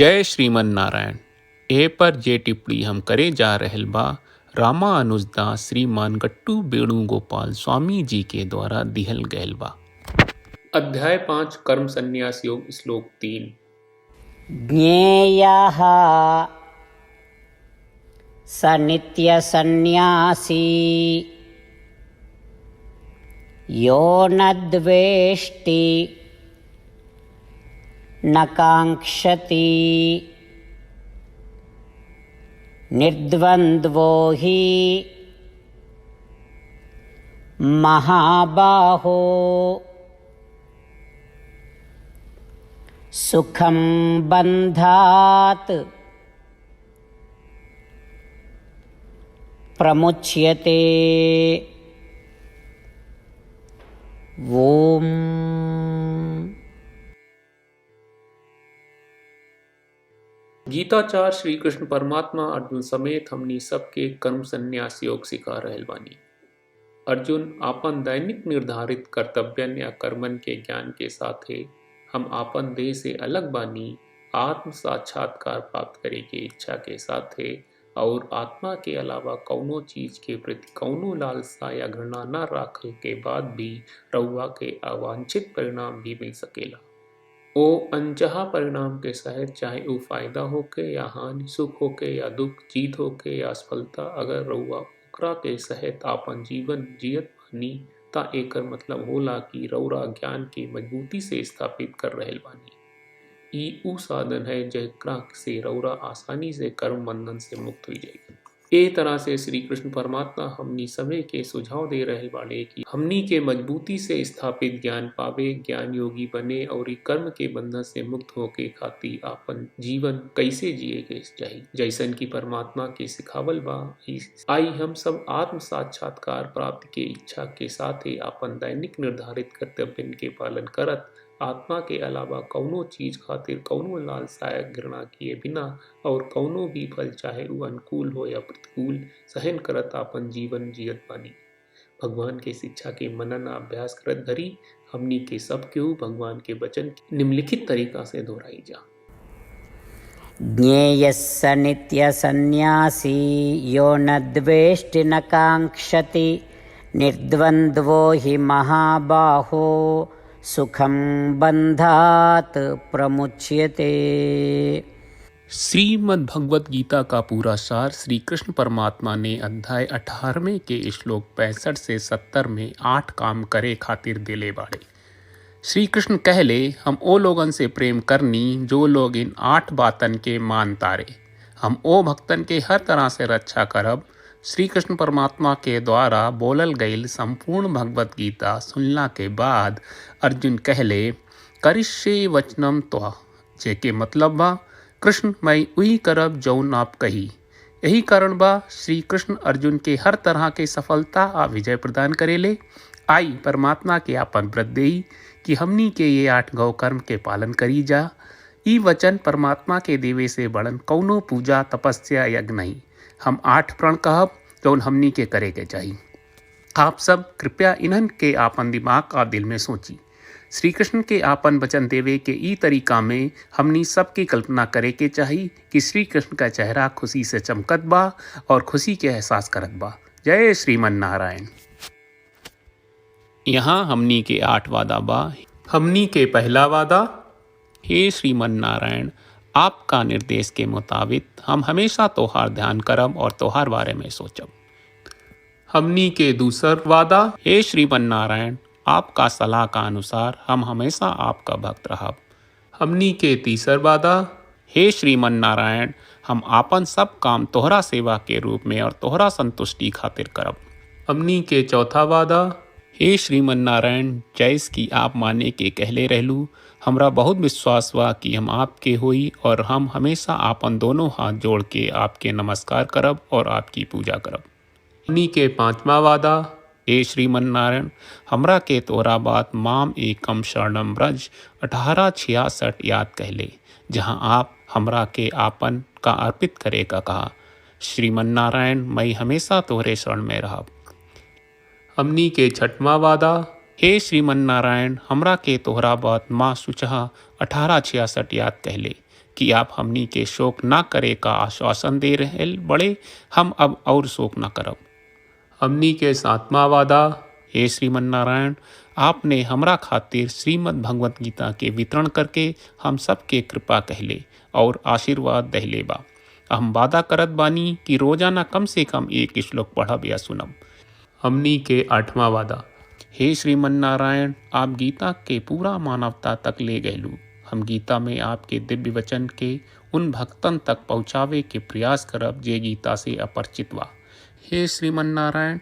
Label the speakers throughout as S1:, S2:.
S1: जय श्रीमन नारायण। ए पर जे टिप्पणी हम करे जा रहल बा रामानुजदास श्रीमान गट्टू वेणुगोपाल स्वामी जी के द्वारा दिहल गयल बा। अध्याय 5 कर्म संन्यास योग श्लोक 3।
S2: ज्ञेयः स नित्यसन्न्यासी यो न द्वेष्टि न काङ्क्षति निर्द्वन्द्वो हि महाबाहो सुखं बन्धात् प्रमुच्यते। ओम।
S1: गीताचार्य श्री कृष्ण परमात्मा अर्जुन समेत हमनी सबके कर्म संन्यास योग सिखा रहल बानी। अर्जुन आपन दैनिक निर्धारित कर्तव्यन या कर्मन के ज्ञान के साथे हम आपन देह से अलग बानी आत्म साक्षात्कार प्राप्त करे के इच्छा के साथे और आत्मा के अलावा कौनो चीज के प्रति कौनो लालसा या घृणा न राखल के बाद भी रउआ के अवांछित परिणाम भी मिल सकेला। ओ अनचाहा परिणाम के सहित चाहे वो फायदा होके या हानि, सुख होके या दुख, जीत होके या असफलता, अगर रउआ ओकरा के सहित आपन जीवन जियत बानी ता एकर मतलब होला कि रउरा ज्ञान के मजबूती से स्थापित कर रहल बानी। ई ऊ साधन है जेकरा से रउरा आसानी से कर्म बंधन से मुक्त हो जाएगी। ए तरह से श्री कृष्ण परमात्मा हमनी सभी के सुझाव दे रहे बाड़े कि हमनी के मजबूती से स्थापित ज्ञान पावे, ज्ञान योगी बने और कर्म के बंधन से मुक्त होके खातिर आपन जीवन कैसे जिए के चाहिए जैसन की परमात्मा के सिखावल बा। आई हम सब आत्म साक्षात्कार प्राप्ति के इच्छा के साथ ही आपन दैनिक निर्धारित कर्तव्य के पालन करत आत्मा के अलावा कौनो चीज खातिर कौनो लालसा घृणा किए बिना और कौनो भी फल चाहे वो अनुकूल हो या प्रतिकूल सहन करत आपन जीवन जियत बानी। भगवान के शिक्षा के मनन अभ्यास करत धरी हमनी के सब केहू भगवान के वचन निम्नलिखित तरीका से दोहराई जा।
S2: ज्ञेयः स नित्यसन्न्यासी यो न द्वेष्टि न काङ्क्षति निर्द्वन्द्वो हि महाबाहो सुखं बन्धात् प्रमुच्यते।
S1: श्रीमद् भगवत गीता का पूरा सार श्री कृष्ण परमात्मा ने अध्याय 18वें के श्लोक 65 से 70 में 8 काम करे खातिर दिले बाड़े। श्री कृष्ण कहले हम ओ लोगन से प्रेम करनी जो लोग इन 8 बातन के मान तारे। हम ओ भक्तन के हर तरह से रक्षा करब। श्री कृष्ण परमात्मा के द्वारा बोलल गईल संपूर्ण भगवत गीता सुनला के बाद अर्जुन कहले करिष्ये वचनम त्वा, जेके मतलब बा कृष्ण मैं उही करब जौन आप कही। यही कारण बा श्री कृष्ण अर्जुन के हर तरह के सफलता आ विजय प्रदान करेले। आई परमात्मा के आपन व्रत देई कि हमनी के ये 8 गौ कर्म के पालन करी जा। ई वचन परमात्मा के देवे से बड़न कौनो पूजा तपस्या यज्ञ नहीं। हम 8 प्रण कहब जौन हमनी के करे के चाहिए। आप सब कृपया इन्हन के आपन दिमाग और दिल में सोची। श्री कृष्ण के आपन वचन देवे के ई तरीका में हमनी सबकी कल्पना करे के चाहिए कि श्री कृष्ण का चेहरा खुशी से चमकत बा और खुशी के एहसास करत बा। जय श्रीमन नारायण। यहाँ हमनी के 8 वादा बा। हमनी के पहला वादा, हे श्रीमन नारायण आपका निर्देश के मुताबिक हम हमेशा तोहार ध्यान करब और तोहार बारे में सोचब। हमनी के दूसर वादा, हे श्रीमन नारायण आपका सलाह का अनुसार हम हमेशा आपका भक्त रहब। हमनी के तीसर वादा, हे श्रीमन नारायण हम आपन सब काम तोहरा सेवा के रूप में और तोहरा संतुष्टि खातिर करब। हमनी के चौथा वादा, हे श्रीमन नारायण जैस की आप माने के कहले रहलू हमरा बहुत विश्वास बा कि हम आपके होई और हम हमेशा आपन दोनों हाथ जोड़ के आपके नमस्कार करब और आपकी पूजा करब। हमनी के पांचवा वादा, हे श्रीमन नारायण हमरा के तोरा बात माम एकम शरणम ब्रज 1866 याद कहले जहाँ आप हमरा के आपन का अर्पित करे का कहा। श्रीमन नारायण मैं हमेशा तोहरे शरण में रहब। हमनी के छठवां वादा, हे श्रीमन नारायण हमरा के तोहरा बात माँ सुचहा 1866 याद कहले कि आप हमनी के शोक ना करे का आश्वासन दे रहे बड़े, हम अब और शोक ना करब। हमनी के सातवां वादा, हे श्रीमन नारायण, आपने हमरा खातिर श्रीमद् भगवत गीता के वितरण करके हम सबके कृपा कहले और आशीर्वाद दहले बा। हम वादा करत बानी कि रोजाना कम से कम एक श्लोक पढ़ब या सुनब। हमनी के आठवां वादा, हे श्रीमन नारायण, आप गीता के पूरा मानवता तक ले गयलू। हम गीता में आपके दिव्य वचन के उन भक्तन तक पहुँचावे के प्रयास करब जे गीता से अपरिचित बा। हे श्रीमन नारायण,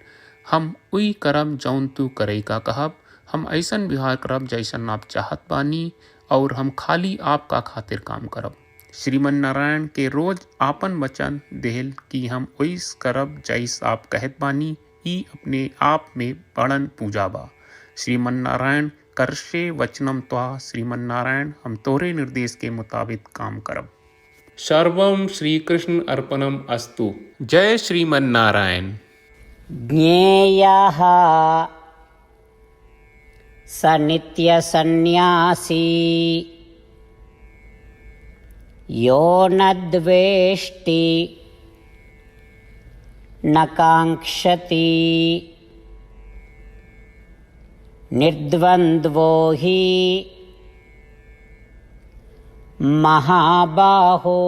S1: हम उई करब जौन तू करे का कहब। हम ऐसन व्यवहार करब जैसन आप चाहत बानी और हम खाली आपका खातिर काम करब। श्रीमन नारायण के रोज आपन वचन देहल कि हम ओइस करब जैस आप कहत बानी, ई अपने आप में बड़न पूजा बा। श्रीमन नारायण, करशे वचनम त्वा। श्रीमन नारायण, हम तोरे निर्देश के मुताबिक काम करब। सर्वम श्री कृष्ण अर्पणम अस्तु। जय श्रीमन नारायण।
S2: ज्ञेयः स नित्यसन्न्यासी यो न द्वेष्टि न काङ्क्षति निर्द्वन्द्वो हि महाबाहो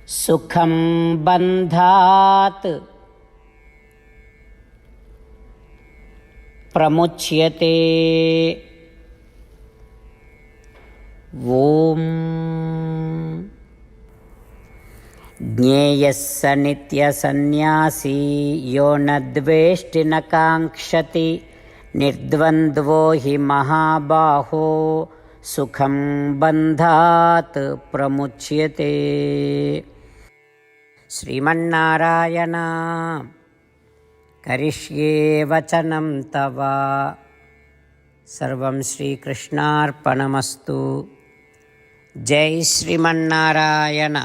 S2: सुखं बन्धात् प्रमुच्यते। ॐ ज्ञेयः स नित्यसन्न्यासी यो न द्वेष्टि न काङ्क्षति निर्द्वन्द्वो हि महाबाहो सुखं बन्धात् प्रमुच्यते। श्रीमन्नारायण, करिष्ये वचनं तव। सर्वं श्रीकृष्णार्पणमस्तु। जय श्रीमन्नारायण।